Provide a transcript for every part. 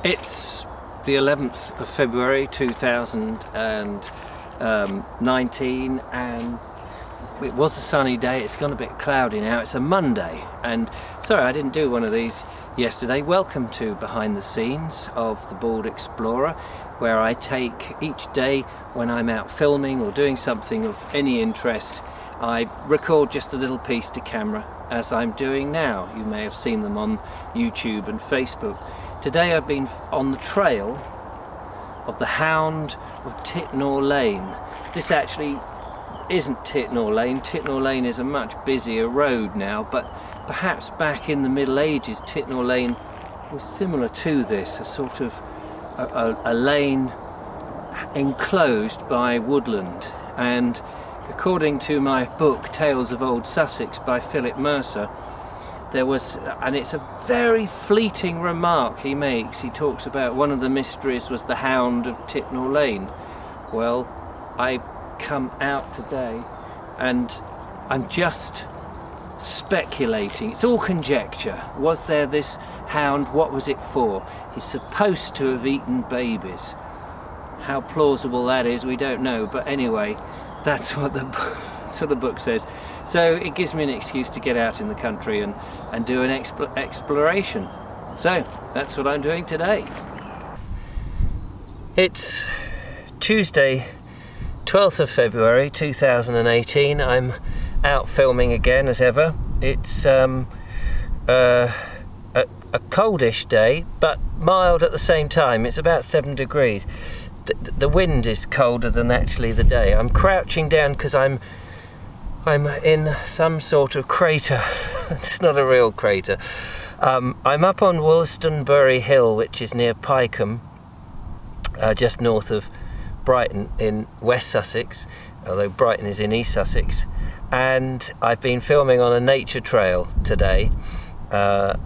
It's the 11th of February 2019 and it was a sunny day. It's gone a bit cloudy now. It's a Monday and sorry I didn't do one of these yesterday. Welcome to behind the scenes of the Bald Explorer, where I take each day when I'm out filming or doing something of any interest, I record just a little piece to camera as I'm doing now. You may have seen them on YouTube and Facebook. Today I've been on the trail of the Hound of Titnor Lane. This actually isn't Titnor Lane. Titnor Lane is a much busier road now, but perhaps back in the Middle Ages Titnor Lane was similar to this, a sort of a lane enclosed by woodland. And according to my book Tales of Old Sussex by Philip Mercer, there was, and it's a very fleeting remark he makes, he talks about one of the mysteries was the Hound of Titnor Lane. Well, I come out today and I'm just speculating, it's all conjecture. Was there this hound? What was it for? He's supposed to have eaten babies. How plausible that is we don't know, but anyway, that's what the book says. So it gives me an excuse to get out in the country and do an exploration. So that's what I'm doing today. It's Tuesday 12th of February 2018. I'm out filming again as ever. It's a coldish day but mild at the same time. It's about 7 degrees. The wind is colder than actually the day. I'm crouching down because I'm in some sort of crater. It's not a real crater. I'm up on Woolstonbury Hill, which is near Pycombe, just north of Brighton in West Sussex, although Brighton is in East Sussex. And I've been filming on a nature trail today,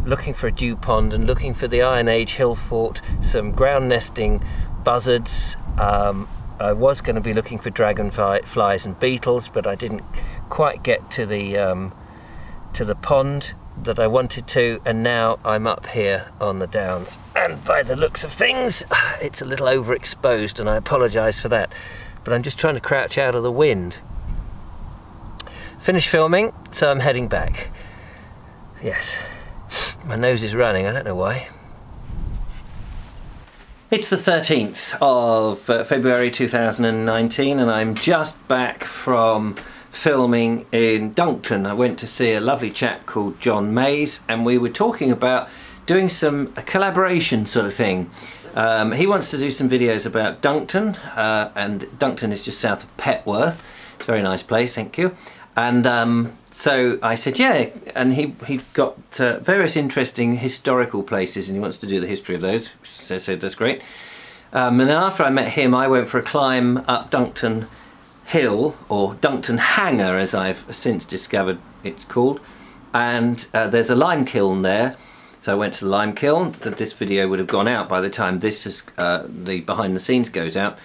looking for a dew pond and looking for the Iron Age hill fort, some ground nesting buzzards. I was going to be looking for dragonflies and beetles, but I didn't quite get to the pond that I wanted to, and now I'm up here on the downs. And by the looks of things, it's a little overexposed, and I apologise for that. But I'm just trying to crouch out of the wind. Finished filming, so I'm heading back. Yes, my nose is running, I don't know why. It's the 13th of February 2019 and I'm just back from filming in Duncton. I went to see a lovely chap called John Mays and we were talking about doing a collaboration sort of thing. He wants to do some videos about Duncton, and Duncton is just south of Petworth. It's a very nice place, thank you. And so I said yeah, and he got various interesting historical places and he wants to do the history of those, so I said that's great. And then after I met him I went for a climb up Duncton Hill, or Duncton Hanger as I've since discovered it's called, and there's a lime kiln there, so I went to the lime kiln. That this video would have gone out by the time this is, the behind the scenes goes out.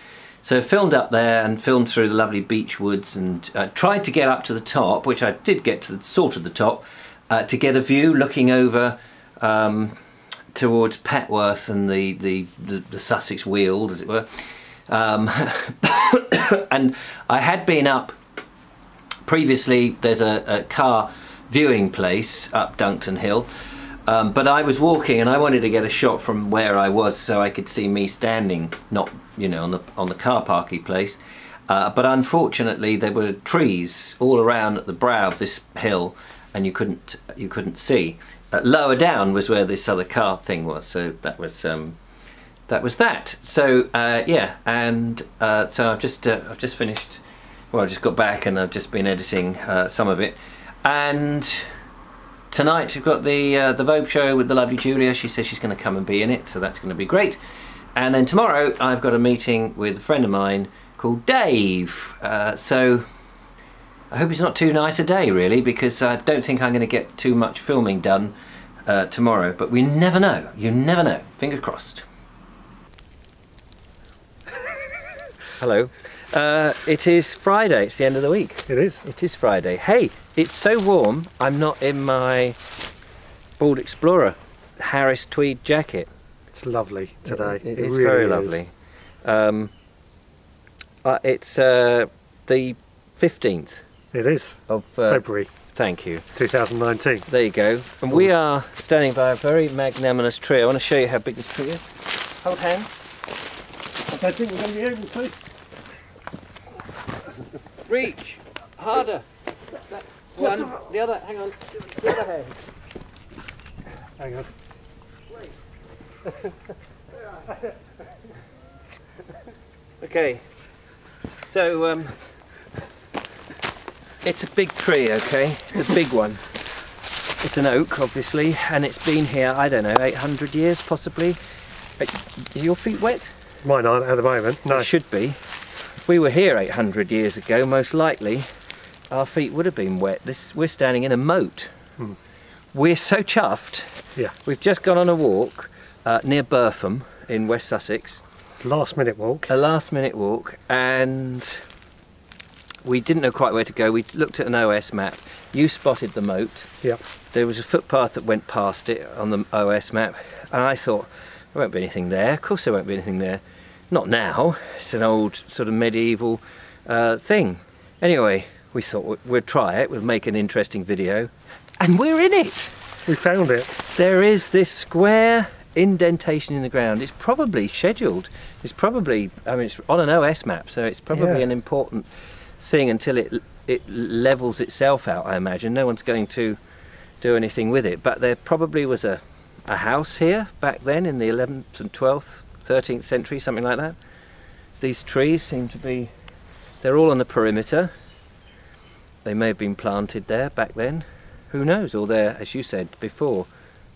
So filmed up there and filmed through the lovely beech woods and tried to get up to the top, which I did get to sort of the top, to get a view looking over towards Petworth and the Sussex Weald, as it were. And I had been up previously. There's a car viewing place up Duncton Hill, but I was walking and I wanted to get a shot from where I was so I could see me standing, not, you know, on the car parky place. But unfortunately there were trees all around at the brow of this hill and you couldn't see. Lower down was where this other car thing was, so that was that. So yeah, and so I've just finished. Well, I just got back and I've just been editing some of it. And tonight we've got the Vobes show with the lovely Julia. She says she's going to come and be in it, so that's going to be great. And then tomorrow I've got a meeting with a friend of mine called Dave. So I hope it's not too nice a day really, because I don't think I'm going to get too much filming done tomorrow. But we never know. You never know. Fingers crossed. Hello. It is Friday. It's the end of the week. It is. It is Friday. Hey, it's so warm. I'm not in my Bald Explorer Harris tweed jacket. It's lovely today. It is really very is. lovely. It's the 15th It is. of February. Thank you. 2019. There you go. And we are standing by a very magnanimous tree. I want to show you how big this tree is. Hold hand. I don't think we're going to be able to. Reach harder. That one. The other. Hang on. The other hand. Hang on. Okay. So it's a big tree. Okay. It's a big one. It's an oak, obviously, and it's been here, I don't know, 800 years possibly. Are your feet wet? Mine aren't at the moment. No. It should be. If we were here 800 years ago, most likely our feet would have been wet. We're standing in a moat. We're so chuffed. Yeah. We've just gone on a walk near Burpham in West Sussex. Last minute walk. A last minute walk, and we didn't know quite where to go. We looked at an OS map. You spotted the moat. Yep. There was a footpath that went past it on the OS map, and I thought, there won't be anything there. Of course there won't be anything there. Not now. It's an old sort of medieval thing. Anyway, we thought we'd try it. We'll make an interesting video. And we're in it! We found it. There is this square indentation in the ground. It's probably scheduled. It's probably, I mean, it's on an OS map, so it's probably an important thing until it levels itself out, I imagine. No one's going to do anything with it. But there probably was a house here back then in the 11th and 12th, 13th century, something like that. These trees seem to be, they're all on the perimeter. They may have been planted there back then. Who knows? Or they're, as you said before,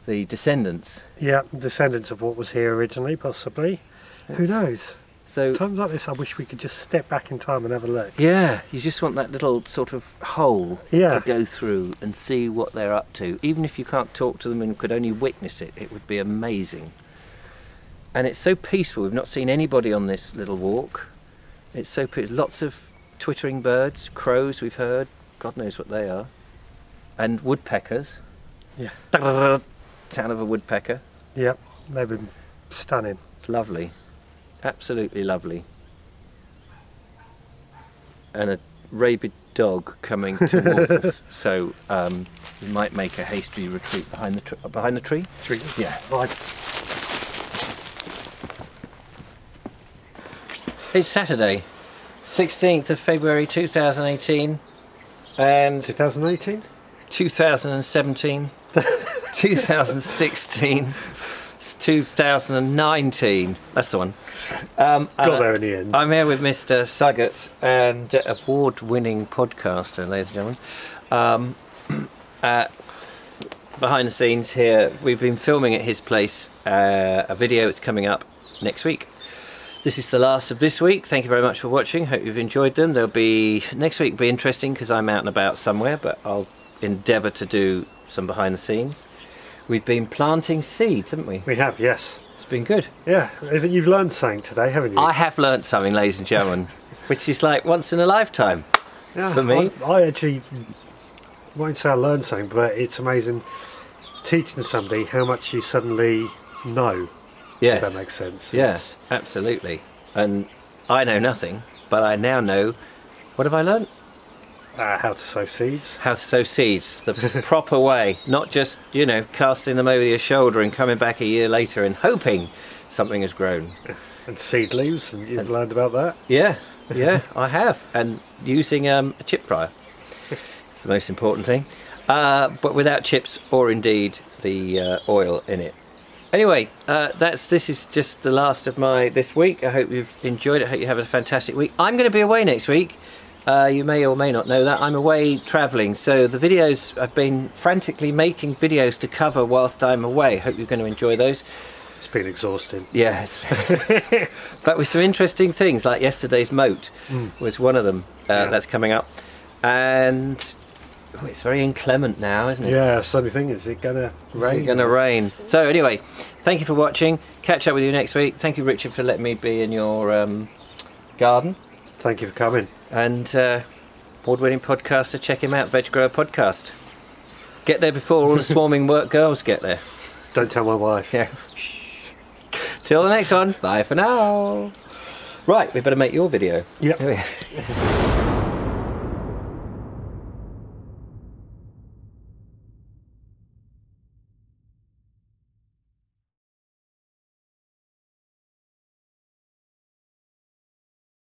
the descendants. Yeah, descendants of what was here originally, possibly. Who knows? So times like this, I wish we could just step back in time and have a look. yeah, you just want that little sort of hole Yeah. to go through and see what they're up to. Even if you can't talk to them and could only witness it, it would be amazing. And it's so peaceful. We've not seen anybody on this little walk. It's so peaceful. Lots of twittering birds, crows we've heard. God knows what they are. And woodpeckers. Yeah. Sound of a woodpecker. Yep, they've been stunning. It's lovely. Absolutely lovely. And a rabid dog coming towards us. So we might make a hasty retreat behind the tree. Tree. Yeah. Right. It's Saturday, 16th of February 2018, and 2018? 2017, 2016, it's 2019. That's the one. Got there in the end. I'm here with Mr. Suggett, and award-winning podcaster, ladies and gentlemen. Behind the scenes here, we've been filming at his place a video. It's coming up next week. This is the last of this week. Thank you very much for watching. Hope you've enjoyed them. Next week will be interesting because I'm out and about somewhere, but I'll endeavour to do some behind the scenes. We've been planting seeds, haven't we? We have, yes. It's been good. Yeah, you've learned something today, haven't you? I have learnt something, ladies and gentlemen, which is like once in a lifetime for me. I actually won't say I learned something, but it's amazing teaching somebody how much you suddenly know. Yes. If that makes sense. Yes, absolutely. And I know nothing, but I now know. What have I learnt? How to sow seeds. How to sow seeds the proper way, not just, you know, casting them over your shoulder and coming back a year later and hoping something has grown. And seed leaves, and you've learned about that? Yeah, I have. And using a chip fryer. It's the most important thing. But without chips or indeed the oil in it. Anyway, this is just the last of this week. I hope you've enjoyed it. I hope you have a fantastic week. I'm going to be away next week. You may or may not know that. I'm away travelling, so the videos, I've been frantically making videos to cover whilst I'm away. Hope you're going to enjoy those. It's been exhausting. Yeah, but with some interesting things, like yesterday's moat was one of them that's coming up. And it's very inclement now, isn't it? Yeah, sunny thing. Is it going to rain? Is it going to rain? So anyway, thank you for watching. Catch up with you next week. Thank you, Richard, for letting me be in your garden. Thank you for coming. And award-winning podcaster, check him out, Veg Grower Podcast. Get there before all the swarming work girls get there. Don't tell my wife. Yeah. Till the next one. Bye for now. Right, we better make your video. Yep.